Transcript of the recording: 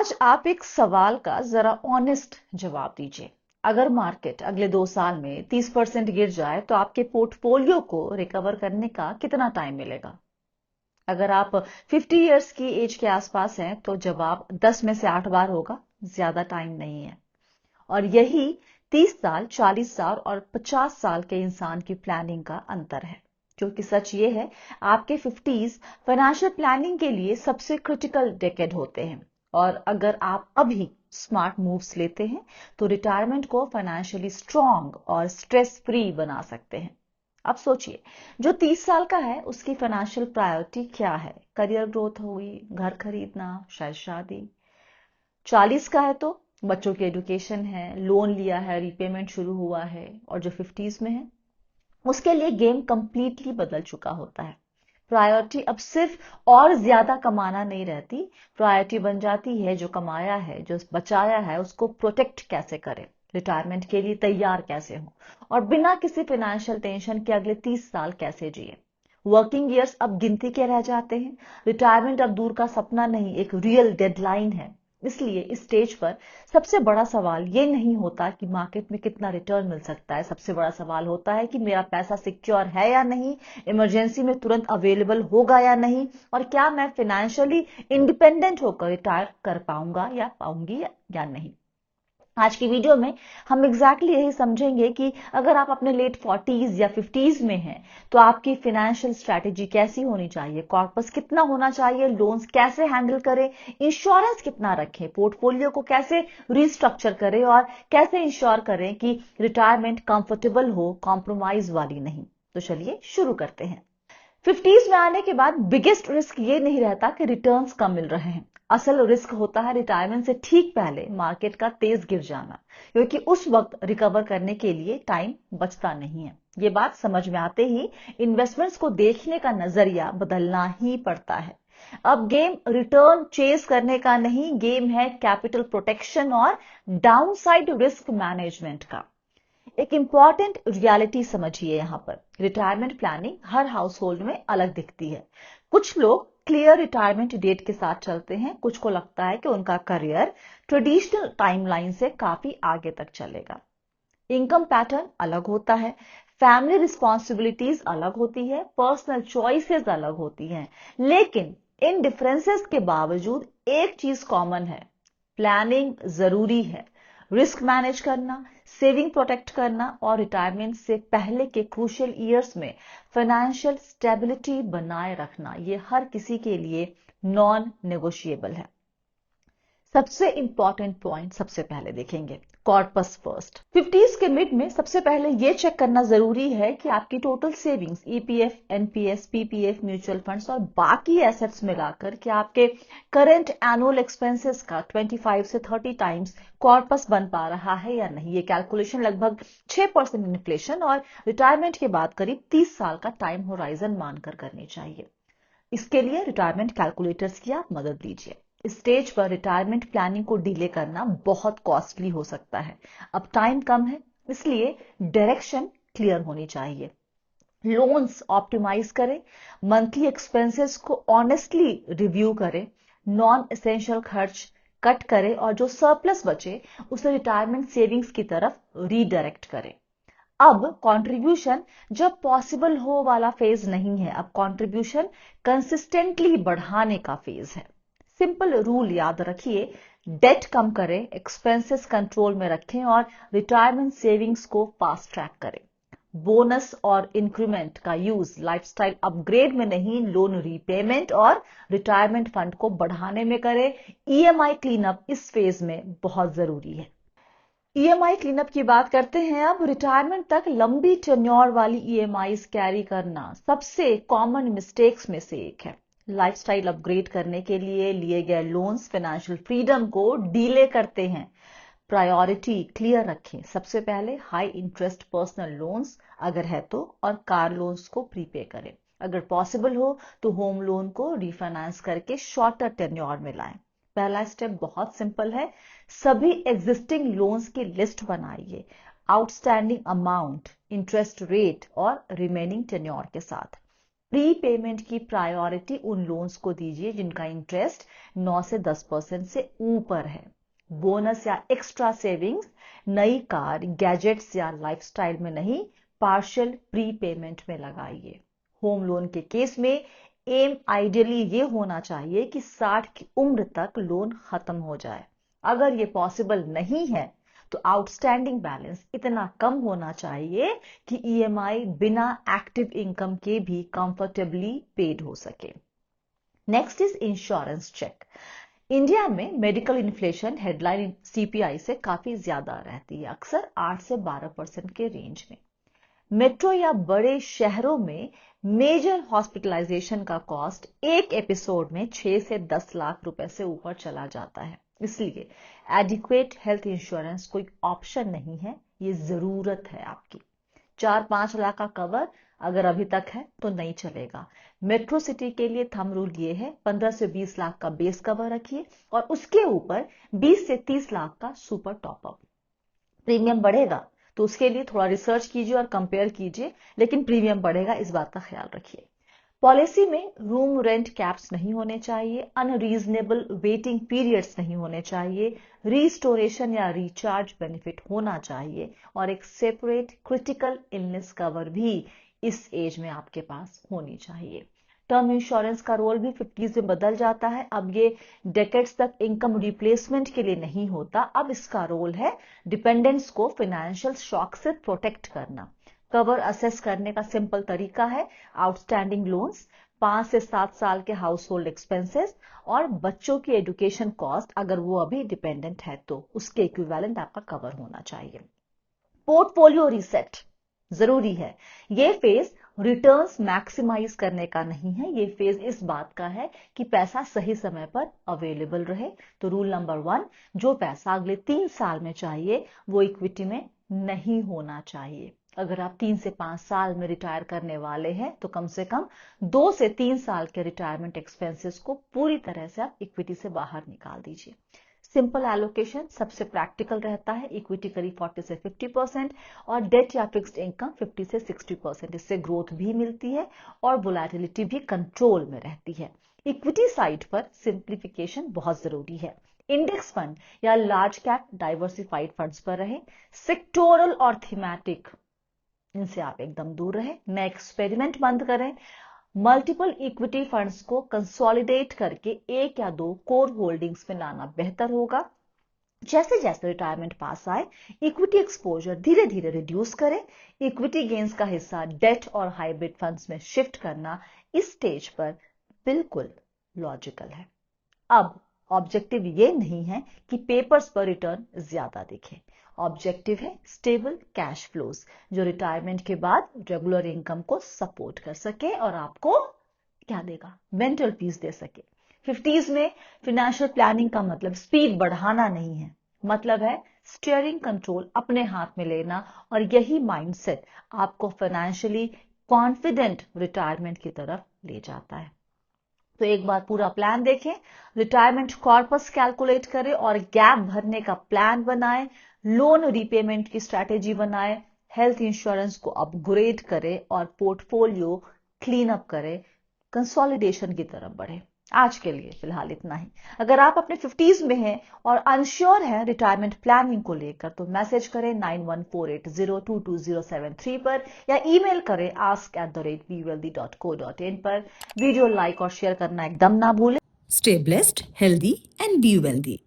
आज आप एक सवाल का जरा ऑनेस्ट जवाब दीजिए। अगर मार्केट अगले 2 साल में 30% गिर जाए तो आपके पोर्टफोलियो को रिकवर करने का कितना टाइम मिलेगा? अगर आप 50 इयर्स की एज के आसपास हैं तो जवाब 10 में से 8 बार होगा, ज्यादा टाइम नहीं है। और यही 30 साल, 40 साल और 50 साल के इंसान की प्लानिंग का अंतर है। क्योंकि सच ये है, आपके 50s फाइनेंशियल प्लानिंग के लिए सबसे क्रिटिकल डेकेड होते हैं। और अगर आप अभी स्मार्ट मूव्स लेते हैं तो रिटायरमेंट को फाइनेंशियली स्ट्रांग और स्ट्रेस फ्री बना सकते हैं। अब सोचिए, जो 30 साल का है उसकी फाइनेंशियल प्रायोरिटी क्या है? करियर ग्रोथ हुई, घर खरीदना, शायद शादी। 40 का है तो बच्चों की एजुकेशन है, लोन लिया है, रीपेमेंट शुरू हुआ है। और जो 50s में है उसके लिए गेम कंप्लीटली बदल चुका होता है। प्रायोरिटी अब सिर्फ और ज्यादा कमाना नहीं रहती, प्रायोरिटी बन जाती है जो कमाया है, जो बचाया है, उसको प्रोटेक्ट कैसे करें, रिटायरमेंट के लिए तैयार कैसे हो और बिना किसी फाइनेंशियल टेंशन के अगले 30 साल कैसे जिए। वर्किंग ईयर्स अब गिनती के रह जाते हैं। रिटायरमेंट अब दूर का सपना नहीं, एक रियल डेडलाइन है। इसलिए इस स्टेज पर सबसे बड़ा सवाल ये नहीं होता कि मार्केट में कितना रिटर्न मिल सकता है। सबसे बड़ा सवाल होता है कि मेरा पैसा सिक्योर है या नहीं, इमरजेंसी में तुरंत अवेलेबल होगा या नहीं, और क्या मैं फाइनेंशियली इंडिपेंडेंट होकर रिटायर कर पाऊंगा या पाऊंगी या नहीं। आज की वीडियो में हम एग्जैक्टली यही समझेंगे कि अगर आप अपने लेट 40s या 50s में हैं तो आपकी फाइनेंशियल स्ट्रैटेजी कैसी होनी चाहिए, कॉर्पस कितना होना चाहिए, लोन्स कैसे हैंडल करें, इंश्योरेंस कितना रखें, पोर्टफोलियो को कैसे रिस्ट्रक्चर करें और कैसे इंश्योर करें कि रिटायरमेंट कंफर्टेबल हो, कॉम्प्रोमाइज वाली नहीं। तो चलिए शुरू करते हैं। 50s में आने के बाद बिगेस्ट रिस्क ये नहीं रहता कि रिटर्न्स कम मिल रहे हैं। असल रिस्क होता है रिटायरमेंट से ठीक पहले मार्केट का तेज गिर जाना, क्योंकि उस वक्त रिकवर करने के लिए टाइम बचता नहीं है। ये बात समझ में आते ही इन्वेस्टमेंट्स को देखने का नजरिया बदलना ही पड़ता है। अब गेम रिटर्न चेस करने का नहीं, गेम है कैपिटल प्रोटेक्शन और डाउनसाइड रिस्क मैनेजमेंट का। एक इंपॉर्टेंट रियलिटी समझिए, यहां पर रिटायरमेंट प्लानिंग हर हाउस होल्ड में अलग दिखती है। कुछ लोग क्लियर रिटायरमेंट डेट के साथ चलते हैं, कुछ को लगता है कि उनका करियर ट्रेडिशनल टाइमलाइन से काफी आगे तक चलेगा। इनकम पैटर्न अलग होता है, फैमिली रिस्पॉन्सिबिलिटीज अलग होती है, पर्सनल चॉइसेस अलग होती हैं। लेकिन इन डिफरेंसेस के बावजूद एक चीज कॉमन है, प्लानिंग जरूरी है। रिस्क मैनेज करना, सेविंग प्रोटेक्ट करना और रिटायरमेंट से पहले के क्रूशियल ईयर्स में फाइनेंशियल स्टेबिलिटी बनाए रखना, ये हर किसी के लिए नॉन नेगोशिएबल है। सबसे इंपॉर्टेंट पॉइंट सबसे पहले देखेंगे, कॉर्पस फर्स्ट। 50s के मिड में सबसे पहले यह चेक करना जरूरी है कि आपकी total savings, EPF, NPS, PPF, mutual funds और बाकी एसेट्स मिलाकर कि आपके करंट एनुअल एक्सपेंसेस का 25 से 30 टाइम्स कॉर्पस बन पा रहा है या नहीं। ये कैलकुलेशन लगभग 6% इन्फ्लेशन और रिटायरमेंट के बाद करीब 30 साल का टाइम होराइजन मानकर करनी चाहिए। इसके लिए रिटायरमेंट कैलकुलेटर्स की आप मदद लीजिए। इस स्टेज पर रिटायरमेंट प्लानिंग को डिले करना बहुत कॉस्टली हो सकता है। अब टाइम कम है, इसलिए डायरेक्शन क्लियर होनी चाहिए। लोन्स ऑप्टिमाइज करें, मंथली एक्सपेंसेस को ऑनेस्टली रिव्यू करें, नॉन एसेंशियल खर्च कट करें और जो सरप्लस बचे उसे रिटायरमेंट सेविंग्स की तरफ रीडायरेक्ट करें। अब कंट्रीब्यूशन जब पॉसिबल हो वाला फेज नहीं है, अब कंट्रीब्यूशन कंसिस्टेंटली बढ़ाने का फेज है। सिंपल रूल याद रखिए, डेट कम करें, एक्सपेंसेस कंट्रोल में रखें और रिटायरमेंट सेविंग्स को फास्ट ट्रैक करें। बोनस और इंक्रीमेंट का यूज लाइफस्टाइल अपग्रेड में नहीं, लोन रीपेमेंट और रिटायरमेंट फंड को बढ़ाने में करें। ईएमआई क्लीनअप इस फेज में बहुत जरूरी है। ईएमआई क्लीनअप की बात करते हैं। अब रिटायरमेंट तक लंबी टेन्योर वाली ईएमआईज कैरी करना सबसे कॉमन मिस्टेक्स में से एक है। लाइफस्टाइल अपग्रेड करने के लिए लिए गए लोन्स फाइनेंशियल फ्रीडम को डिले करते हैं। प्रायोरिटी क्लियर रखें, सबसे पहले हाई इंटरेस्ट पर्सनल लोन्स अगर है तो, और कार लोन्स को प्रीपे करें। अगर पॉसिबल हो तो होम लोन को रिफाइनेंस करके शॉर्टर टेन्योर में लाएं। पहला स्टेप बहुत सिंपल है, सभी एग्जिस्टिंग लोन्स की लिस्ट बनाइए, आउटस्टैंडिंग अमाउंट, इंटरेस्ट रेट और रिमेनिंग टेन्योर के साथ। प्री पेमेंट की प्रायोरिटी उन लोन्स को दीजिए जिनका इंटरेस्ट 9 से 10% से ऊपर है। बोनस या एक्स्ट्रा सेविंग्स नई कार, गैजेट्स या लाइफस्टाइल में नहीं, पार्शियल प्री पेमेंट में लगाइए। होम लोन के केस में एम आइडियली ये होना चाहिए कि 60 की उम्र तक लोन खत्म हो जाए। अगर ये पॉसिबल नहीं है तो आउटस्टैंडिंग बैलेंस इतना कम होना चाहिए कि ईएमआई बिना एक्टिव इनकम के भी कंफर्टेबली पेड हो सके। Next is insurance check. India में मेडिकल इन्फ्लेशन हेडलाइन सीपीआई से काफी ज्यादा रहती है, अक्सर 8 से 12% के रेंज में। मेट्रो या बड़े शहरों में मेजर हॉस्पिटलाइजेशन का कॉस्ट एक एपिसोड में 6 से 10 लाख रुपए से ऊपर चला जाता है। इसलिए एडिक्वेट हेल्थ इंश्योरेंस कोई ऑप्शन नहीं है, ये जरूरत है आपकी। 4-5 लाख का कवर अगर अभी तक है तो नहीं चलेगा। मेट्रो सिटी के लिए थंब रूल ये है, 15 से 20 लाख का बेस कवर रखिए और उसके ऊपर 20 से 30 लाख का सुपर टॉपअप। प्रीमियम बढ़ेगा तो उसके लिए थोड़ा रिसर्च कीजिए और कंपेयर कीजिए, लेकिन प्रीमियम बढ़ेगा, इस बात का ख्याल रखिए। पॉलिसी में रूम रेंट कैप्स नहीं होने चाहिए, अनरीजनेबल वेटिंग पीरियड्स नहीं होने चाहिए, रिस्टोरेशन या रिचार्ज बेनिफिट होना चाहिए और एक सेपरेट क्रिटिकल इलनेस कवर भी इस एज में आपके पास होनी चाहिए। टर्म इंश्योरेंस का रोल भी 50s में बदल जाता है। अब ये डेकेड्स तक इनकम रिप्लेसमेंट के लिए नहीं होता, अब इसका रोल है डिपेंडेंट्स को फाइनेंशियल शॉक से प्रोटेक्ट करना। कवर असेस करने का सिंपल तरीका है आउटस्टैंडिंग लोन्स, 5 से 7 साल के हाउस होल्ड एक्सपेंसेस और बच्चों की एजुकेशन कॉस्ट, अगर वो अभी डिपेंडेंट है तो उसके इक्विवेलेंट आपका कवर होना चाहिए। पोर्टफोलियो रीसेट जरूरी है। ये फेज रिटर्न्स मैक्सिमाइज करने का नहीं है, ये फेज इस बात का है कि पैसा सही समय पर अवेलेबल रहे। तो रूल नंबर 1, जो पैसा अगले 3 साल में चाहिए वो इक्विटी में नहीं होना चाहिए। अगर आप 3 से 5 साल में रिटायर करने वाले हैं तो कम से कम 2 से 3 साल के रिटायरमेंट एक्सपेंसेस को पूरी तरह से आप इक्विटी से बाहर निकाल दीजिए। सिंपल एलोकेशन सबसे प्रैक्टिकल रहता है। इक्विटी करीब 40 से 50% और डेट या फिक्स्ड इनकम 50 से 60%। इससे ग्रोथ भी मिलती है और वोलेटिलिटी भी कंट्रोल में रहती है। इक्विटी साइड पर सिंप्लीफिकेशन बहुत जरूरी है। इंडेक्स फंड या लार्ज कैप डाइवर्सिफाइड फंड्स पर रहें। सेक्टोरल और थीमेटिक इनसे आप एकदम दूर रहें। नए एक्सपेरिमेंट बंद करें। मल्टीपल इक्विटी फंड्स को कंसोलिडेट करके एक या दो कोर होल्डिंग्स में लाना बेहतर होगा। जैसे जैसे रिटायरमेंट पास आए इक्विटी एक्सपोजर धीरे धीरे रिड्यूस करें। इक्विटी गेन्स का हिस्सा डेट और हाइब्रिड फंड्स में शिफ्ट करना इस स्टेज पर बिल्कुल लॉजिकल है। अब ऑब्जेक्टिव ये नहीं है कि पेपर्स पर रिटर्न ज्यादा दिखे, ऑब्जेक्टिव है स्टेबल कैश फ्लोज जो रिटायरमेंट के बाद रेगुलर इनकम को सपोर्ट कर सके और आपको क्या देगा, मेंटल पीस दे सके। 50s में फाइनेंशियल प्लानिंग का मतलब स्पीड बढ़ाना नहीं है, मतलब है स्टीयरिंग कंट्रोल अपने हाथ में लेना और यही माइंडसेट आपको फाइनेंशियली कॉन्फिडेंट रिटायरमेंट की तरफ ले जाता है। तो एक बार पूरा प्लान देखें, रिटायरमेंट कॉर्पस कैलकुलेट करें और गैप भरने का प्लान बनाएं, लोन रीपेमेंट की स्ट्रैटेजी बनाएं, हेल्थ इंश्योरेंस को अपग्रेड करें और पोर्टफोलियो क्लीन अप करें, कंसोलिडेशन की तरफ बढ़े। आज के लिए फिलहाल इतना ही। अगर आप अपने 50s में हैं और अनश्योर हैं रिटायरमेंट प्लानिंग को लेकर तो मैसेज करें 9148022073 पर या ईमेल करें ask@bewealthy.co.in पर। वीडियो लाइक और शेयर करना एकदम ना भूलें। Stay blessed, healthy, and be wealthy.